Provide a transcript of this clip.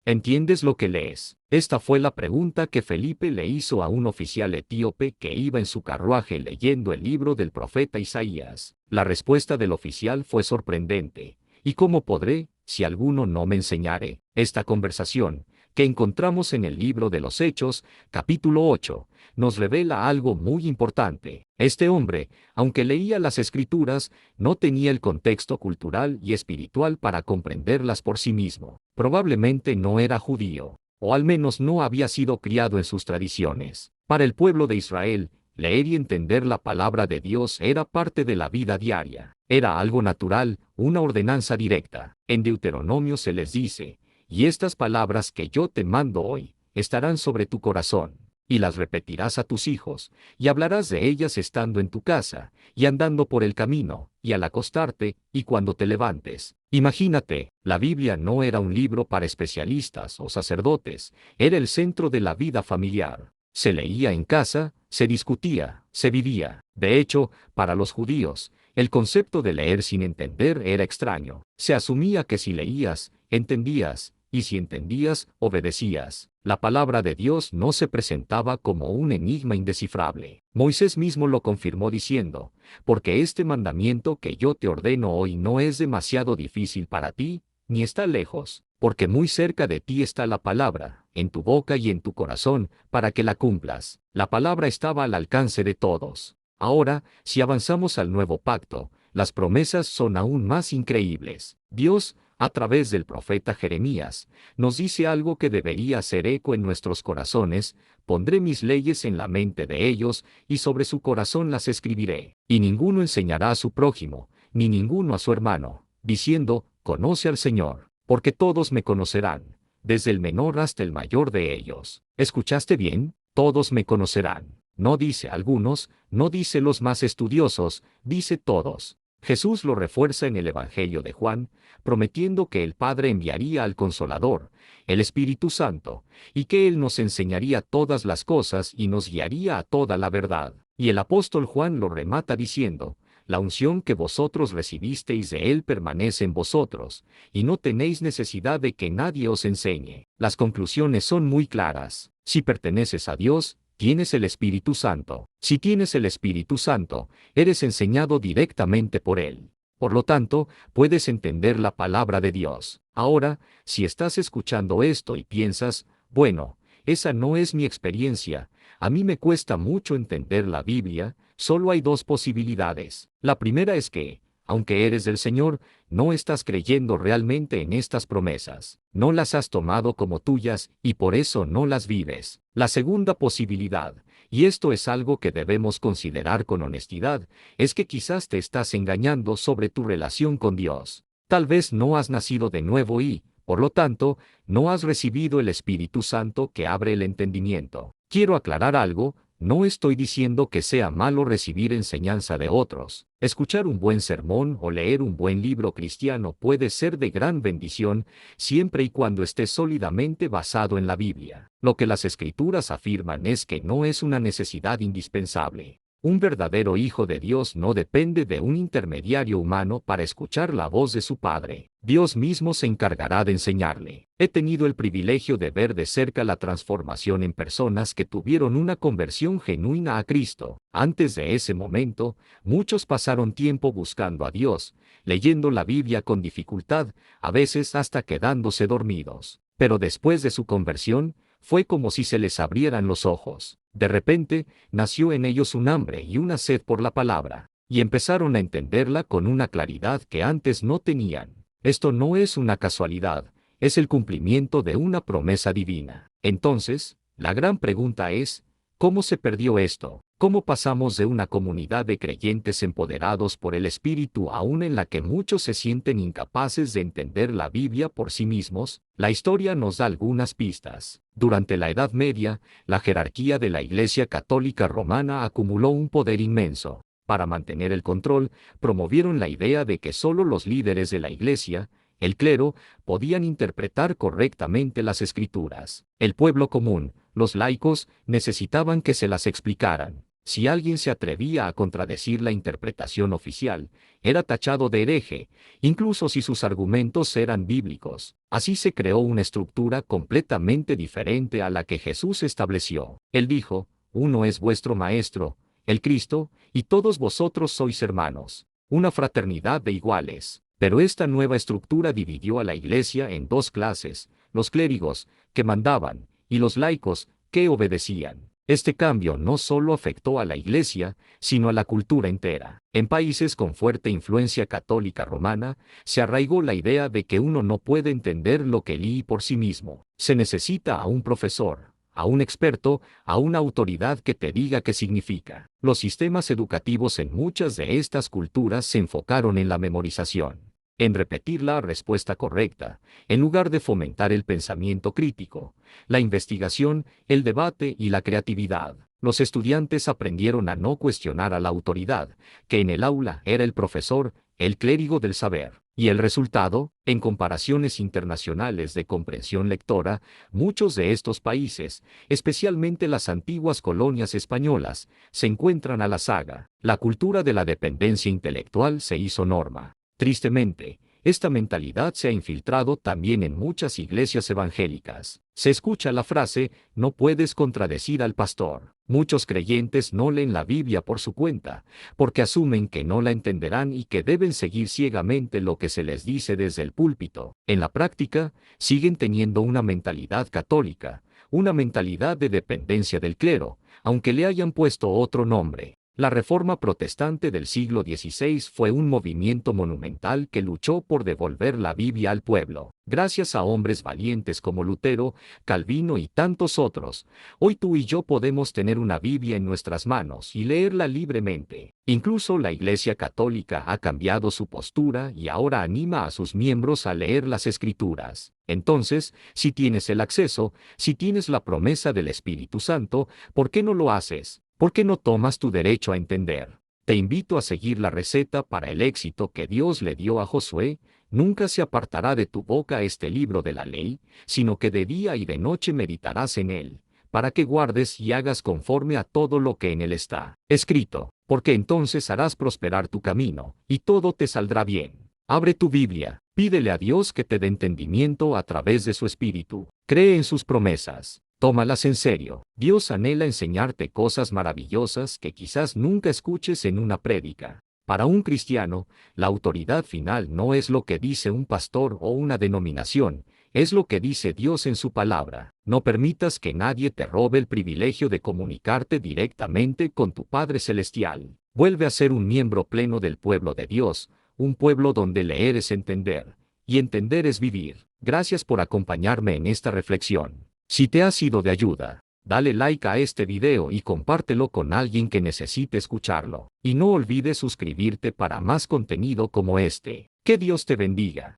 ¿Entiendes lo que lees? Esta fue la pregunta que Felipe le hizo a un oficial etíope que iba en su carruaje leyendo el libro del profeta Isaías. La respuesta del oficial fue sorprendente. ¿Y cómo podré, si alguno no me enseñare? Esta conversación, que encontramos en el libro de los Hechos, capítulo 8, nos revela algo muy importante. Este hombre, aunque leía las Escrituras, no tenía el contexto cultural y espiritual para comprenderlas por sí mismo. Probablemente no era judío, o al menos no había sido criado en sus tradiciones. Para el pueblo de Israel, leer y entender la palabra de Dios era parte de la vida diaria. Era algo natural, una ordenanza directa. En Deuteronomio se les dice: y estas palabras que yo te mando hoy, estarán sobre tu corazón, y las repetirás a tus hijos, y hablarás de ellas estando en tu casa, y andando por el camino, y al acostarte, y cuando te levantes. Imagínate, la Biblia no era un libro para especialistas o sacerdotes, era el centro de la vida familiar. Se leía en casa, se discutía, se vivía. De hecho, para los judíos, el concepto de leer sin entender era extraño. Se asumía que si leías, entendías, y si entendías, obedecías. La palabra de Dios no se presentaba como un enigma indescifrable. Moisés mismo lo confirmó diciendo: porque este mandamiento que yo te ordeno hoy no es demasiado difícil para ti, ni está lejos, porque muy cerca de ti está la palabra, en tu boca y en tu corazón, para que la cumplas. La palabra estaba al alcance de todos. Ahora, si avanzamos al nuevo pacto, las promesas son aún más increíbles. Dios, a través del profeta Jeremías, nos dice algo que debería hacer eco en nuestros corazones: pondré mis leyes en la mente de ellos, y sobre su corazón las escribiré. Y ninguno enseñará a su prójimo, ni ninguno a su hermano, diciendo: conoce al Señor, porque todos me conocerán, desde el menor hasta el mayor de ellos. ¿Escuchaste bien? Todos me conocerán. No dice algunos, no dice los más estudiosos, dice todos. Jesús lo refuerza en el Evangelio de Juan, prometiendo que el Padre enviaría al Consolador, el Espíritu Santo, y que Él nos enseñaría todas las cosas y nos guiaría a toda la verdad. Y el apóstol Juan lo remata diciendo: la unción que vosotros recibisteis de Él permanece en vosotros, y no tenéis necesidad de que nadie os enseñe. Las conclusiones son muy claras. Si perteneces a Dios, tienes el Espíritu Santo. Si tienes el Espíritu Santo, eres enseñado directamente por Él. Por lo tanto, puedes entender la palabra de Dios. Ahora, si estás escuchando esto y piensas: bueno, esa no es mi experiencia, a mí me cuesta mucho entender la Biblia, solo hay dos posibilidades. La primera es que, aunque eres del Señor, no estás creyendo realmente en estas promesas. No las has tomado como tuyas y por eso no las vives. La segunda posibilidad, y esto es algo que debemos considerar con honestidad, es que quizás te estás engañando sobre tu relación con Dios. Tal vez no has nacido de nuevo y, por lo tanto, no has recibido el Espíritu Santo que abre el entendimiento. Quiero aclarar algo: no estoy diciendo que sea malo recibir enseñanza de otros. Escuchar un buen sermón o leer un buen libro cristiano puede ser de gran bendición, siempre y cuando esté sólidamente basado en la Biblia. Lo que las Escrituras afirman es que no es una necesidad indispensable. Un verdadero hijo de Dios no depende de un intermediario humano para escuchar la voz de su Padre. Dios mismo se encargará de enseñarle. He tenido el privilegio de ver de cerca la transformación en personas que tuvieron una conversión genuina a Cristo. Antes de ese momento, muchos pasaron tiempo buscando a Dios, leyendo la Biblia con dificultad, a veces hasta quedándose dormidos. Pero después de su conversión, fue como si se les abrieran los ojos. De repente, nació en ellos un hambre y una sed por la palabra, y empezaron a entenderla con una claridad que antes no tenían. Esto no es una casualidad, es el cumplimiento de una promesa divina. Entonces, la gran pregunta es: ¿cómo se perdió esto? ¿Cómo pasamos de una comunidad de creyentes empoderados por el Espíritu a una en la que muchos se sienten incapaces de entender la Biblia por sí mismos? La historia nos da algunas pistas. Durante la Edad Media, la jerarquía de la Iglesia Católica Romana acumuló un poder inmenso. Para mantener el control, promovieron la idea de que solo los líderes de la Iglesia, el clero, podían interpretar correctamente las Escrituras. El pueblo común, los laicos, necesitaban que se las explicaran. Si alguien se atrevía a contradecir la interpretación oficial, era tachado de hereje, incluso si sus argumentos eran bíblicos. Así se creó una estructura completamente diferente a la que Jesús estableció. Él dijo, uno es vuestro Maestro, el Cristo, y todos vosotros sois hermanos. Una fraternidad de iguales. Pero esta nueva estructura dividió a la Iglesia en dos clases, los clérigos, que mandaban, y los laicos, que obedecían. Este cambio no solo afectó a la Iglesia, sino a la cultura entera. En países con fuerte influencia católica romana, se arraigó la idea de que uno no puede entender lo que lee por sí mismo. Se necesita a un profesor, a un experto, a una autoridad que te diga qué significa. Los sistemas educativos en muchas de estas culturas se enfocaron en la memorización, en repetir la respuesta correcta, en lugar de fomentar el pensamiento crítico, la investigación, el debate y la creatividad. Los estudiantes aprendieron a no cuestionar a la autoridad, que en el aula era el profesor, el clérigo del saber. Y el resultado, en comparaciones internacionales de comprensión lectora, muchos de estos países, especialmente las antiguas colonias españolas, se encuentran a la saga. La cultura de la dependencia intelectual se hizo norma. Tristemente, esta mentalidad se ha infiltrado también en muchas iglesias evangélicas. Se escucha la frase, no puedes contradecir al pastor. Muchos creyentes no leen la Biblia por su cuenta, porque asumen que no la entenderán y que deben seguir ciegamente lo que se les dice desde el púlpito. En la práctica, siguen teniendo una mentalidad católica, una mentalidad de dependencia del clero, aunque le hayan puesto otro nombre. La Reforma Protestante del siglo XVI fue un movimiento monumental que luchó por devolver la Biblia al pueblo. Gracias a hombres valientes como Lutero, Calvino y tantos otros, hoy tú y yo podemos tener una Biblia en nuestras manos y leerla libremente. Incluso la Iglesia Católica ha cambiado su postura y ahora anima a sus miembros a leer las Escrituras. Entonces, si tienes el acceso, si tienes la promesa del Espíritu Santo, ¿por qué no lo haces? ¿Por qué no tomas tu derecho a entender? Te invito a seguir la receta para el éxito que Dios le dio a Josué. Nunca se apartará de tu boca este libro de la ley, sino que de día y de noche meditarás en él, para que guardes y hagas conforme a todo lo que en él está escrito, porque entonces harás prosperar tu camino, y todo te saldrá bien. Abre tu Biblia, pídele a Dios que te dé entendimiento a través de su Espíritu. Cree en sus promesas. Tómalas en serio. Dios anhela enseñarte cosas maravillosas que quizás nunca escuches en una prédica. Para un cristiano, la autoridad final no es lo que dice un pastor o una denominación, es lo que dice Dios en su palabra. No permitas que nadie te robe el privilegio de comunicarte directamente con tu Padre Celestial. Vuelve a ser un miembro pleno del pueblo de Dios, un pueblo donde leer es entender, y entender es vivir. Gracias por acompañarme en esta reflexión. Si te ha sido de ayuda, dale like a este video y compártelo con alguien que necesite escucharlo. Y no olvides suscribirte para más contenido como este. Que Dios te bendiga.